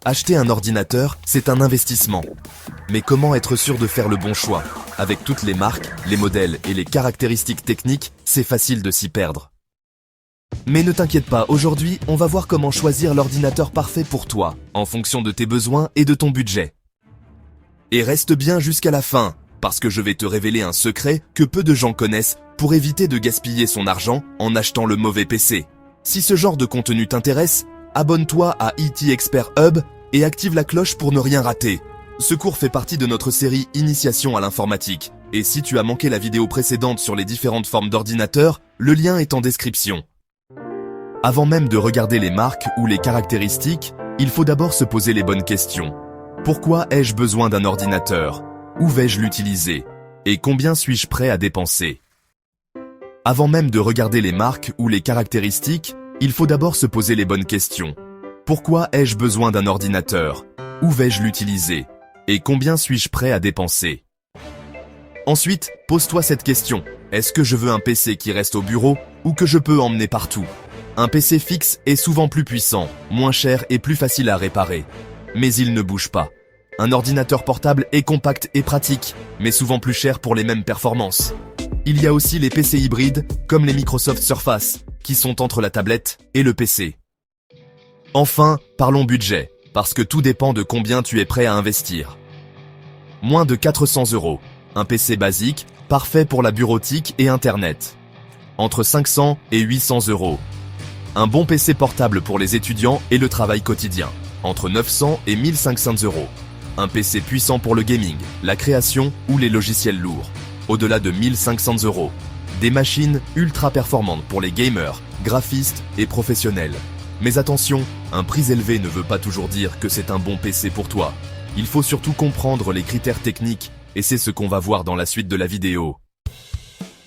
Acheter un ordinateur, c'est un investissement. Mais comment être sûr de faire le bon choix? Avec toutes les marques, les modèles et les caractéristiques techniques, c'est facile de s'y perdre. Mais ne t'inquiète pas, aujourd'hui, on va voir comment choisir l'ordinateur parfait pour toi, en fonction de tes besoins et de ton budget. Et reste bien jusqu'à la fin, parce que je vais te révéler un secret que peu de gens connaissent pour éviter de gaspiller son argent en achetant le mauvais PC. Si ce genre de contenu t'intéresse, abonne-toi à IT Expert Hub et active la cloche pour ne rien rater. Ce cours fait partie de notre série Initiation à l'informatique. Et si tu as manqué la vidéo précédente sur les différentes formes d'ordinateurs, le lien est en description. Avant même de regarder les marques ou les caractéristiques, il faut d'abord se poser les bonnes questions. Pourquoi ai-je besoin d'un ordinateur? Où vais-je l'utiliser? Et combien suis-je prêt à dépenser? Avant même de regarder les marques ou les caractéristiques, il faut d'abord se poser les bonnes questions. Pourquoi ai-je besoin d'un ordinateur? Où vais-je l'utiliser? Et combien suis-je prêt à dépenser? Ensuite, pose-toi cette question. Est-ce que je veux un PC qui reste au bureau ou que je peux emmener partout? Un PC fixe est souvent plus puissant, moins cher et plus facile à réparer. Mais il ne bouge pas. Un ordinateur portable est compact et pratique, mais souvent plus cher pour les mêmes performances. Il y a aussi les PC hybrides, comme les Microsoft Surface, qui sont entre la tablette et le PC. Enfin, parlons budget, parce que tout dépend de combien tu es prêt à investir. Moins de 400 €, un PC basique, parfait pour la bureautique et Internet. Entre 500 et 800 €. Un bon PC portable pour les étudiants et le travail quotidien. Entre 900 et 1500 €. Un PC puissant pour le gaming, la création ou les logiciels lourds. Au-delà de 1500 €. Des machines ultra performantes pour les gamers, graphistes et professionnels. Mais attention, un prix élevé ne veut pas toujours dire que c'est un bon PC pour toi. Il faut surtout comprendre les critères techniques et c'est ce qu'on va voir dans la suite de la vidéo.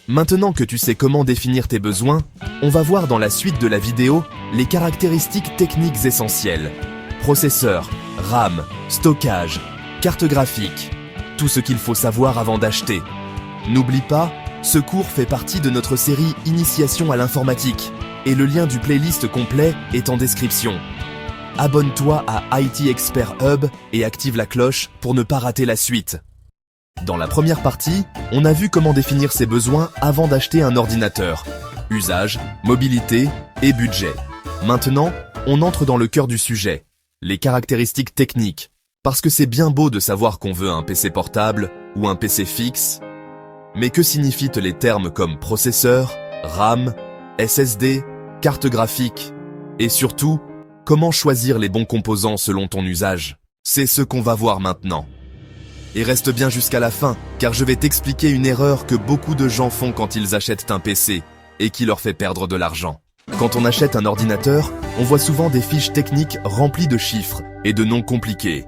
Maintenant que tu sais comment définir tes besoins, on va voir dans la suite de la vidéo les caractéristiques techniques essentielles. Processeur, RAM, stockage, carte graphique, tout ce qu'il faut savoir avant d'acheter. N'oublie pas, ce cours fait partie de notre série Initiation à l'informatique et le lien du playlist complet est en description. Abonne-toi à IT Expert Hub et active la cloche pour ne pas rater la suite. Dans la première partie, on a vu comment définir ses besoins avant d'acheter un ordinateur. Usage, mobilité et budget. Maintenant, on entre dans le cœur du sujet. Les caractéristiques techniques. Parce que c'est bien beau de savoir qu'on veut un PC portable ou un PC fixe. Mais que signifient les termes comme processeur, RAM, SSD, carte graphique? Et surtout, comment choisir les bons composants selon ton usage? C'est ce qu'on va voir maintenant. Et reste bien jusqu'à la fin, car je vais t'expliquer une erreur que beaucoup de gens font quand ils achètent un PC, et qui leur fait perdre de l'argent. Quand on achète un ordinateur, on voit souvent des fiches techniques remplies de chiffres et de noms compliqués.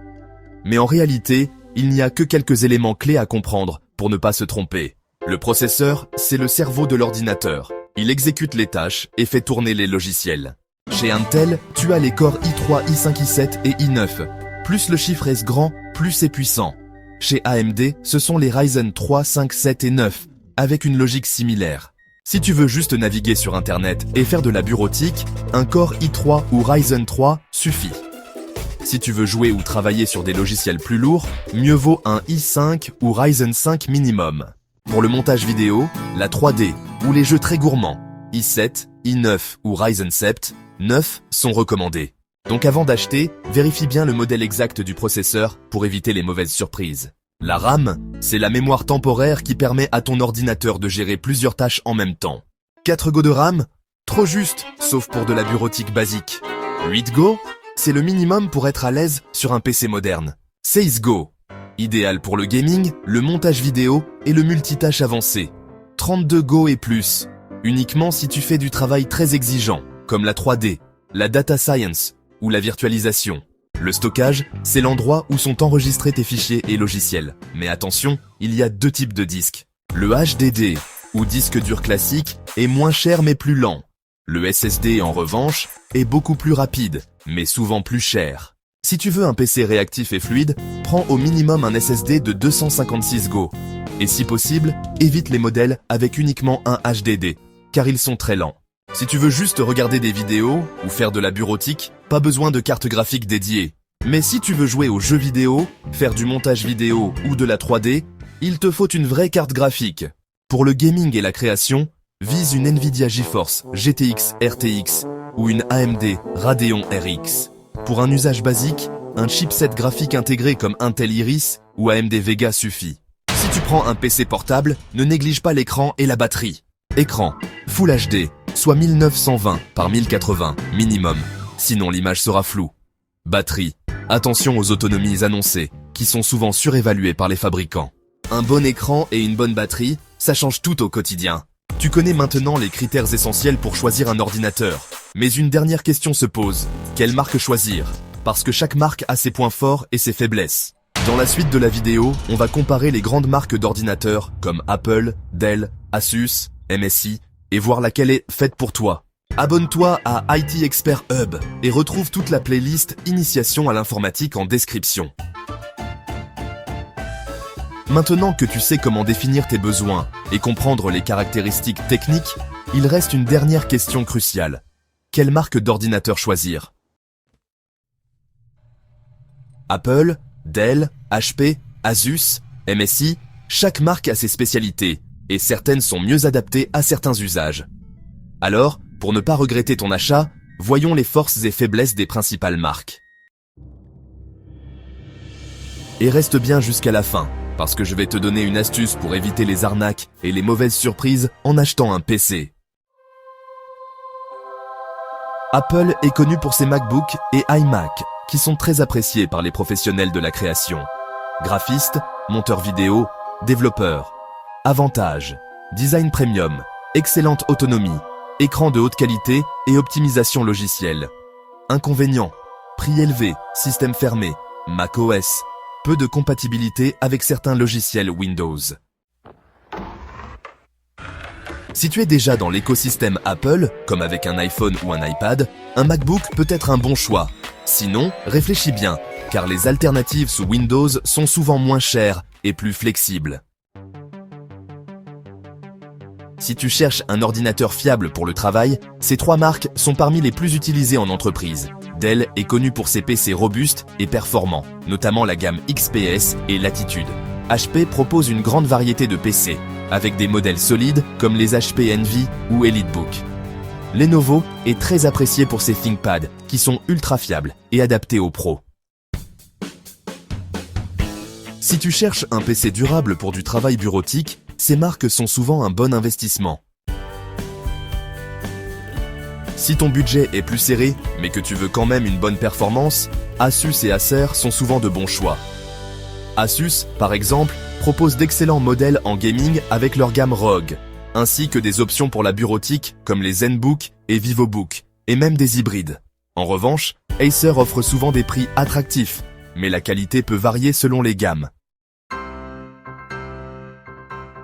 Mais en réalité, il n'y a que quelques éléments clés à comprendre pour ne pas se tromper. Le processeur, c'est le cerveau de l'ordinateur. Il exécute les tâches et fait tourner les logiciels. Chez Intel, tu as les cores i3, i5, i7 et i9. Plus le chiffre est grand, plus c'est puissant. Chez AMD, ce sont les Ryzen 3, 5, 7 et 9, avec une logique similaire. Si tu veux juste naviguer sur Internet et faire de la bureautique, un Core i3 ou Ryzen 3 suffit. Si tu veux jouer ou travailler sur des logiciels plus lourds, mieux vaut un i5 ou Ryzen 5 minimum. Pour le montage vidéo, la 3D ou les jeux très gourmands, i7, i9 ou Ryzen 7, 9 sont recommandés. Donc avant d'acheter, vérifie bien le modèle exact du processeur pour éviter les mauvaises surprises. La RAM, c'est la mémoire temporaire qui permet à ton ordinateur de gérer plusieurs tâches en même temps. 4 Go de RAM? Trop juste, sauf pour de la bureautique basique. 8 Go? C'est le minimum pour être à l'aise sur un PC moderne. 16 Go? Idéal pour le gaming, le montage vidéo et le multitâche avancé. 32 Go et plus. Uniquement si tu fais du travail très exigeant, comme la 3D, la data science ou la virtualisation. Le stockage, c'est l'endroit où sont enregistrés tes fichiers et logiciels. Mais attention, il y a deux types de disques. Le HDD, ou disque dur classique, est moins cher mais plus lent. Le SSD, en revanche, est beaucoup plus rapide, mais souvent plus cher. Si tu veux un PC réactif et fluide, prends au minimum un SSD de 256 Go. Et si possible, évite les modèles avec uniquement un HDD, car ils sont très lents. Si tu veux juste regarder des vidéos ou faire de la bureautique, pas besoin de carte graphique dédiée. Mais si tu veux jouer aux jeux vidéo, faire du montage vidéo ou de la 3D, il te faut une vraie carte graphique. Pour le gaming et la création, vise une Nvidia GeForce GTX RTX ou une AMD Radeon RX. Pour un usage basique, un chipset graphique intégré comme Intel Iris ou AMD Vega suffit. Si tu prends un PC portable, ne néglige pas l'écran et la batterie. Écran Full HD, soit 1920 par 1080 minimum, sinon l'image sera floue. Batterie, attention aux autonomies annoncées, qui sont souvent surévaluées par les fabricants. Un bon écran et une bonne batterie, ça change tout au quotidien. Tu connais maintenant les critères essentiels pour choisir un ordinateur. Mais une dernière question se pose, quelle marque choisir? Parce que chaque marque a ses points forts et ses faiblesses. Dans la suite de la vidéo, on va comparer les grandes marques d'ordinateurs comme Apple, Dell, Asus, MSI et voir laquelle est faite pour toi. Abonne-toi à IT Expert Hub et retrouve toute la playlist Initiation à l'informatique en description. Maintenant que tu sais comment définir tes besoins et comprendre les caractéristiques techniques, il reste une dernière question cruciale. Quelle marque d'ordinateur choisir? Apple, Dell, HP, Asus, MSI, chaque marque a ses spécialités et certaines sont mieux adaptées à certains usages. Alors, pour ne pas regretter ton achat, voyons les forces et faiblesses des principales marques. Et reste bien jusqu'à la fin, parce que je vais te donner une astuce pour éviter les arnaques et les mauvaises surprises en achetant un PC. Apple est connu pour ses MacBooks et iMac, qui sont très appréciés par les professionnels de la création. Graphistes, monteurs vidéo, développeurs. Avantages: design premium, excellente autonomie, écran de haute qualité et optimisation logicielle. Inconvénients: prix élevé, système fermé, macOS, peu de compatibilité avec certains logiciels Windows. Si tu es déjà dans l'écosystème Apple, comme avec un iPhone ou un iPad, un MacBook peut être un bon choix. Sinon, réfléchis bien, car les alternatives sous Windows sont souvent moins chères et plus flexibles. Si tu cherches un ordinateur fiable pour le travail, ces trois marques sont parmi les plus utilisées en entreprise. Dell est connu pour ses PC robustes et performants, notamment la gamme XPS et Latitude. HP propose une grande variété de PC, avec des modèles solides comme les HP Envy ou EliteBook. Lenovo est très apprécié pour ses ThinkPad, qui sont ultra fiables et adaptés aux pros. Si tu cherches un PC durable pour du travail bureautique, ces marques sont souvent un bon investissement. Si ton budget est plus serré, mais que tu veux quand même une bonne performance, Asus et Acer sont souvent de bons choix. Asus, par exemple, propose d'excellents modèles en gaming avec leur gamme ROG, ainsi que des options pour la bureautique comme les ZenBook et VivoBook, et même des hybrides. En revanche, Acer offre souvent des prix attractifs, mais la qualité peut varier selon les gammes.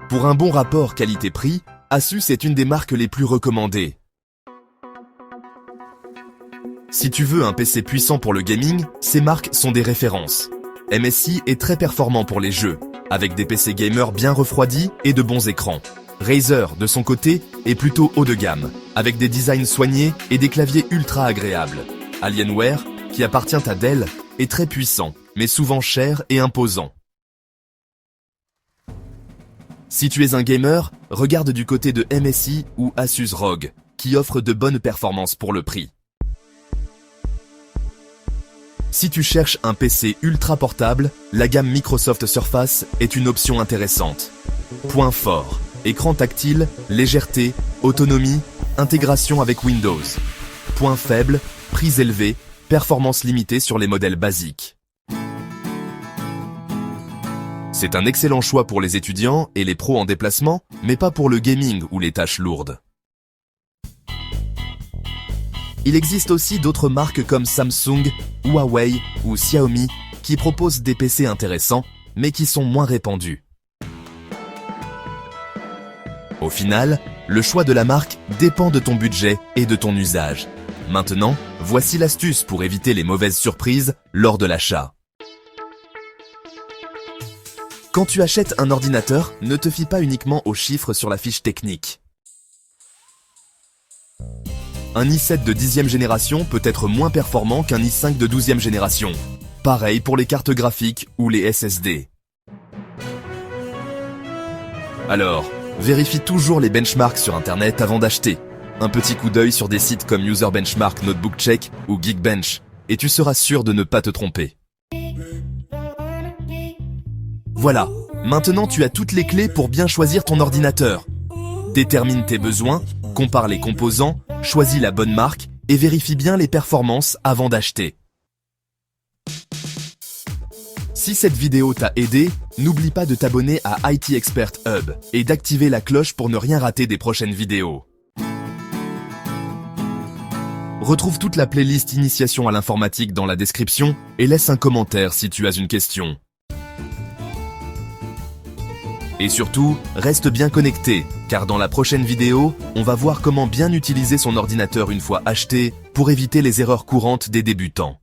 Pour un bon rapport qualité-prix, Asus est une des marques les plus recommandées. Si tu veux un PC puissant pour le gaming, ces marques sont des références. MSI est très performant pour les jeux, avec des PC gamers bien refroidis et de bons écrans. Razer, de son côté, est plutôt haut de gamme, avec des designs soignés et des claviers ultra agréables. Alienware, qui appartient à Dell, est très puissant, mais souvent cher et imposant. Si tu es un gamer, regarde du côté de MSI ou Asus ROG, qui offrent de bonnes performances pour le prix. Si tu cherches un PC ultra portable, la gamme Microsoft Surface est une option intéressante. Point fort: écran tactile, légèreté, autonomie, intégration avec Windows. Point faible: prix élevé, performance limitée sur les modèles basiques. C'est un excellent choix pour les étudiants et les pros en déplacement, mais pas pour le gaming ou les tâches lourdes. Il existe aussi d'autres marques comme Samsung, Huawei ou Xiaomi qui proposent des PC intéressants, mais qui sont moins répandus. Au final, le choix de la marque dépend de ton budget et de ton usage. Maintenant, voici l'astuce pour éviter les mauvaises surprises lors de l'achat. Quand tu achètes un ordinateur, ne te fie pas uniquement aux chiffres sur la fiche technique. Un i7 de 10e génération peut être moins performant qu'un i5 de 12e génération. Pareil pour les cartes graphiques ou les SSD. Alors, vérifie toujours les benchmarks sur Internet avant d'acheter. Un petit coup d'œil sur des sites comme User Benchmark Notebook Check ou Geekbench, et tu seras sûr de ne pas te tromper. Voilà, maintenant tu as toutes les clés pour bien choisir ton ordinateur. Détermine tes besoins, compare les composants, choisis la bonne marque et vérifie bien les performances avant d'acheter. Si cette vidéo t'a aidé, n'oublie pas de t'abonner à IT Expert Hub et d'activer la cloche pour ne rien rater des prochaines vidéos. Retrouve toute la playlist Initiation à l'informatique dans la description et laisse un commentaire si tu as une question. Et surtout, reste bien connecté, car dans la prochaine vidéo, on va voir comment bien utiliser son ordinateur une fois acheté pour éviter les erreurs courantes des débutants.